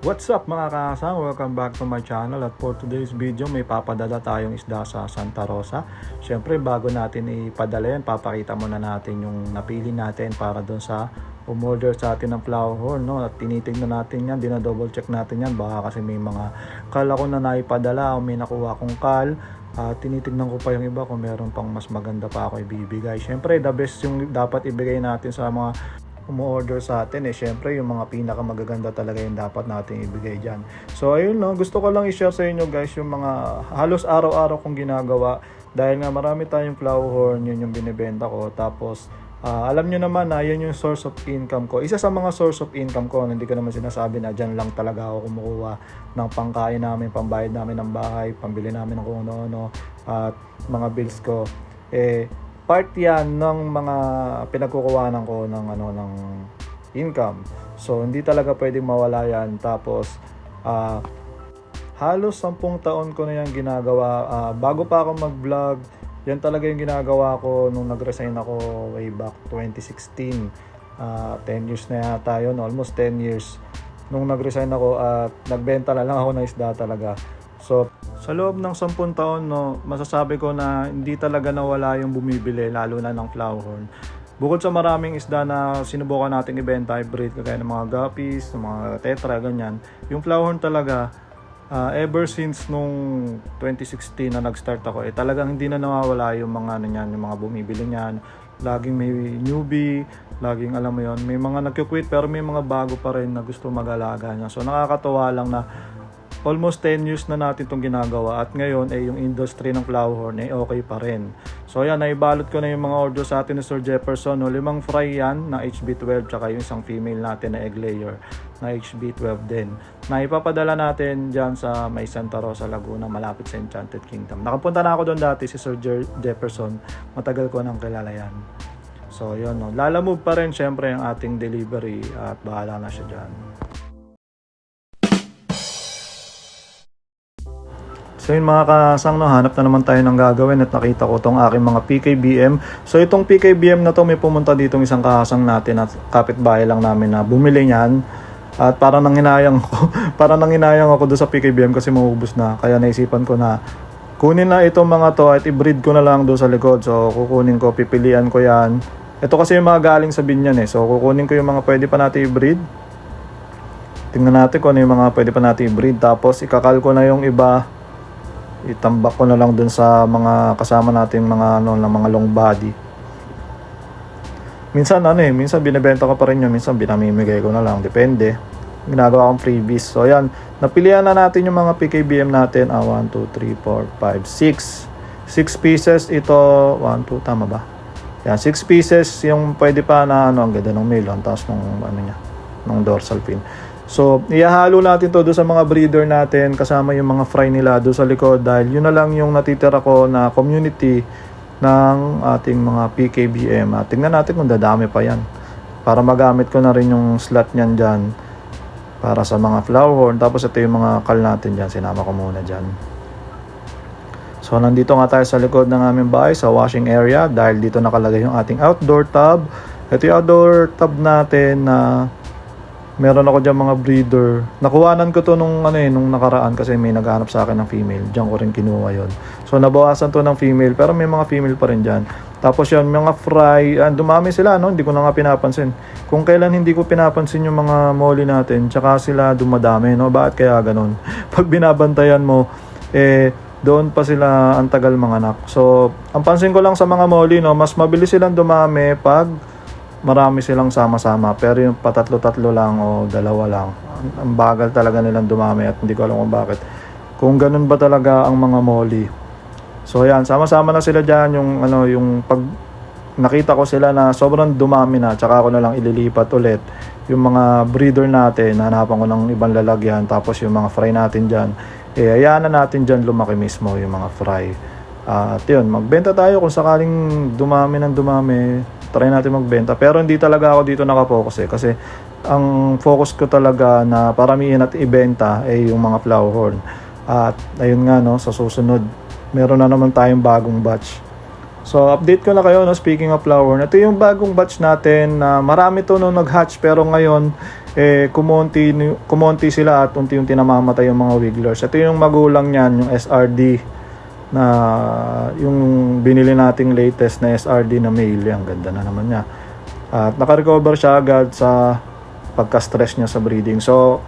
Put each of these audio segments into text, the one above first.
What's up mga kasang? Welcome back to my channel at for today's video may papadala tayong isda sa Santa Rosa. Siyempre bago natin ipadala yan, papakita muna natin yung napili natin para doon sa umorder sa atin ng Flowerhorn, no? At tinitignan natin yan, dinadouble check natin yan, baka kasi may mga kal ako na naipadala o may nakuha akong kal. Tinitignan ko pa yung iba kung meron pang mas maganda pa ako ibibigay. Siyempre the best yung dapat ibigay natin sa mga umu-order sa atin syempre yung mga pinakamagaganda talaga yung dapat natin ibigay dyan. So ayun, no, gusto ko lang i-share sa inyo guys yung mga halos araw-araw kong ginagawa dahil nga marami tayong Flowerhorn, yun yung binibenta ko. Tapos alam nyo naman na yun yung source of income ko, isa sa mga source of income ko. Hindi ko naman sinasabi na dyan lang talaga ako kumukuha ng pangkain namin, pambayad namin ng bahay, pambili namin ng kung ano-ano at mga bills ko. Part yan ng mga pinagkukuhanan ko ng income. So hindi talaga pwedeng mawala yan. Tapos halos 10 taon ko na yan ginagawa. Bago pa ako mag-vlog, yan talaga yung ginagawa ko nung nag-resign ako way back 2016. 10 years na yata yun, almost 10 years nung nag-resign ako at nagbenta na lang ako ng isda talaga. So sa loob ng 10 taon, no, masasabi ko na hindi talaga nawala yung bumibili, lalo na ng Flowerhorn. Bukod sa maraming isda na sinubukan nating ibenta, hybrid, kagaya ng mga guppies, ng mga tetra, ganyan. Yung Flowerhorn talaga, ever since nung 2016 na nag-start ako, talagang hindi na nawawala yung mga yung mga bumibili niyan. Laging may newbie, laging alam mo yon, may mga nagki-quit pero may mga bago pa rin na gusto mag-alaga niya. So nakakatuwa lang na almost 10 years na natin itong ginagawa at ngayon yung industry ng Flowerhorn okay pa rin. So yan, naibalot ko na yung mga order sa atin ni Sir Jefferson. 5 fry yan na HB12 tsaka yung isang female natin na egg layer na HB12 din. Na ipapadala natin dyan sa may Santa Rosa, Laguna, malapit sa Enchanted Kingdom. Nakapunta na ako doon dati, si Sir Jefferson. Matagal ko nang kilala yan. So yun, no. Lalamove pa rin syempre ang ating delivery at bahala na siya dyan. So yun mga kasang, no, hanap na naman tayo ng gagawin at nakita ko itong aking mga PKBM. So itong PKBM na to, may pumunta ditong isang kasang natin at kapitbahay lang namin na bumili niyan. At parang nanginayang ako doon sa PKBM kasi maubos na. Kaya naisipan ko na kunin na itong mga to at i-breed ko na lang doon sa likod. So kukunin ko, pipilian ko yan. Ito kasi yung mga galing sa binyan So kukunin ko yung mga pwede pa natin i-breed. Tingnan natin kung ano yung mga pwede pa natin i-breed. Tapos ikakal ko na yung iba. Itambak ko na lang dun sa mga kasama natin mga mga long body. Minsan minsan binebenta ko pa rin yun, minsan binamimigay ko na lang, depende. Ginagawa akong freebies. So ayan, napilian na natin yung mga PKBM natin. 1, 2, 3, 4, 5, 6. 6 pieces ito. 1, 2, tama ba? Yan, 6 pieces yung pwede pa na ang ganda ng male, ang taas ng ng dorsal fin. So, ihahalo natin to doon sa mga breeder natin kasama yung mga fry nila doon sa likod dahil yun na lang yung natitira ko na community ng ating mga PKBM. Tingnan natin kung dadami pa yan para magamit ko na rin yung slot nyan dyan para sa mga Flowerhorn. Tapos ito yung mga kal natin dyan, sinama ko muna dyan. So, nandito nga tayo sa likod ng aming bahay sa washing area dahil dito nakalagay yung ating outdoor tub. Ito yung outdoor tub natin na meron ako dyan mga breeder. Nakuhanan ko to nung nakaraan kasi may naghanap sa akin ng female. Diyan ko rin kinuha yon. So nabawasan to ng female pero may mga female pa rin dyan. Tapos yun, mga fry, dumami sila, no? Hindi ko na nga pinapansin. Kung kailan hindi ko pinapansin yung mga molly natin, tsaka sila dumadami, no? Bakit kaya ganun? Pag binabantayan mo, doon pa sila ang tagal manganak. So, ang pansin ko lang sa mga molly, no? Mas mabilis silang dumami pag marami silang sama-sama, pero yung patatlo-tatlo lang o dalawa lang, ang bagal talaga nilang dumami at hindi ko alam kung bakit. Kung ganun ba talaga ang mga molly. So ayan, sama-sama na sila dyan, yung pag nakita ko sila na sobrang dumami na, tsaka ako na lang ililipat ulit yung mga breeder natin, hanapan ko ng ibang lalagyan, tapos yung mga fry natin dyan, hayaan na natin dyan lumaki mismo yung mga fry. At yun, magbenta tayo kung sakaling dumami ng dumami, try natin magbenta. Pero hindi talaga ako dito nakafocus kasi ang focus ko talaga na paramihin at ibenta yung mga Flowerhorn. At ayun nga, no, sa susunod meron na naman tayong bagong batch. So update ko na kayo, no, speaking of Flowerhorn. Ito yung bagong batch natin na marami to nung nag-hatch pero ngayon kumonti sila at unti-unti namamatay yung mga wigglers. Ito yung magulang niyan, yung SRD na yung binili nating latest na SRD na male. Ang ganda na naman niya. At naka-recover siya agad sa pagka-stress niya sa breeding. So,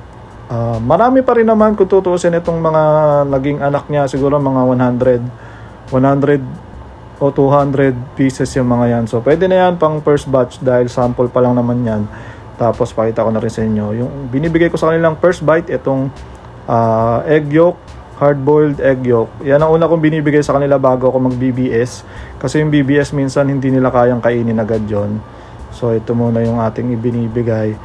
marami pa rin naman kung tutuusin itong mga naging anak niya. Siguro mga 100 o 200 pieces yung mga yan. So, pwede na yan pang first batch dahil sample pa lang naman yan. Tapos, pakita ko na rin sa inyo. Yung binibigay ko sa kanilang first bite, itong egg yolk, hard-boiled egg yolk. Yan ang una kong binibigay sa kanila bago ako mag-BBS. Kasi yung BBS minsan hindi nila kayang kainin agad yon. So, ito muna yung ating ibinibigay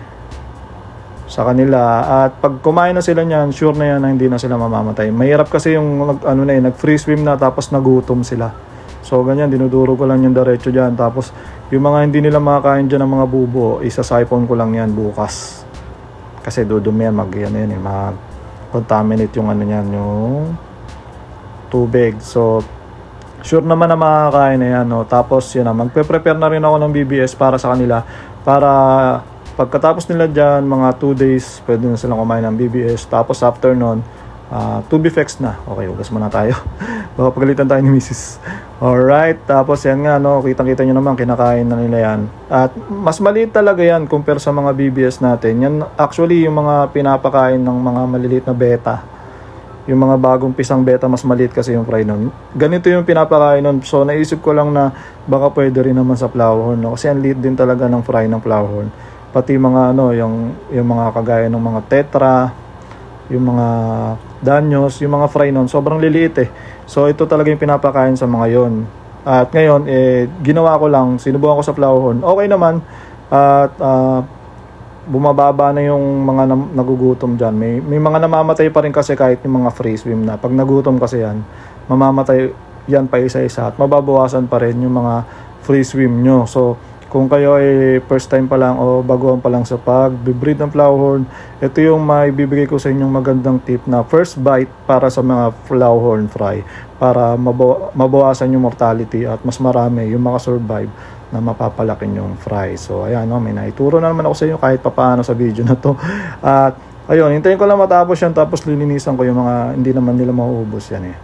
sa kanila. At pag kumain na sila niyan, sure na yan na hindi na sila mamamatay. Mahirap kasi yung nag-free swim na tapos nagutom sila. So, ganyan, dinuduro ko lang yung diretso dyan. Tapos, yung mga hindi nila makakain dyan ng mga bubo, isa-siphon ko lang yan bukas. Kasi dudumi yan, mag-contaminate yung yung tubig. So, sure naman na makakain na yan. No? Tapos, yun na, magpe-prepare na rin ako ng BBS para sa kanila. Para pagkatapos nila dyan, mga 2 days, pwede na silang kumain ng BBS. Tapos, after nun, 2 Bifex na. Okay, hugas muna tayo. Baka pagalitan tayo ni Mrs. Alright, tapos yan nga, no, kitang-kita nyo naman, kinakain na nila yan. At mas maliit talaga yan compare sa mga BBS natin. Yan actually yung mga pinapakain ng mga maliliit na beta. Yung mga bagong pisang beta, mas maliit kasi yung fry nun. Ganito yung pinapakain nun. So, naisip ko lang na baka pwede rin naman sa flowerhorn, no? Kasi ang liit din talaga ng fry ng flowerhorn. Pati mga yung mga kagaya ng mga tetra, yung mga danyos, yung mga fry nun, sobrang liliit eh. So, ito talaga yung pinapakain sa mga yon. At ngayon, ginawa ko lang, sinubukan ko sa flowerhorn. Okay naman. At bumababa na yung mga nagugutom dyan. May mga namamatay pa rin kasi kahit yung mga free swim na. Pag nagutom kasi yan, mamamatay yan pa isa-isa at mababawasan pa rin yung mga free swim nyo. So, kung kayo ay first time pa lang o baguhan pa lang sa pag-breed ng flowerhorn, ito yung maibibigay ko sa inyong magandang tip na first bite para sa mga flowerhorn fry para mabawasan yung mortality at mas marami yung makasurvive na mapapalaki yung fry. So, ayan, no, may naituro na naman ako sa inyo kahit papaano sa video na to. At, ayun, hintayin ko lang matapos yan tapos lilinisan ko yung mga hindi naman nila mauubos yan eh.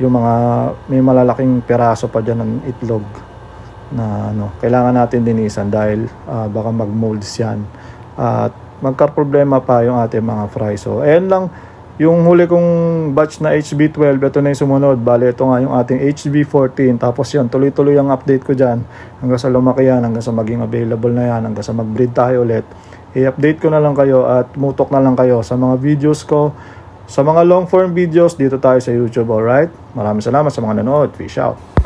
Yung mga may malalaking peraso pa dyan ng itlog na kailangan natin linisan dahil baka mag-molds yan. At magka-problema pa yung ating mga fry. So, ayan lang. Yung huli kong batch na HB12, ito na yung sumunod. Bale, ito nga yung ating HB14. Tapos yan, tuloy-tuloy ang update ko dyan. Hanggang sa lumaki yan, hanggang sa maging available na yan, hanggang sa mag-breed tayo ulit. I-update ko na lang kayo at mutok na lang kayo sa mga videos ko. Sa mga long form videos, dito tayo sa YouTube, alright? Maraming salamat sa mga nanood. Peace out.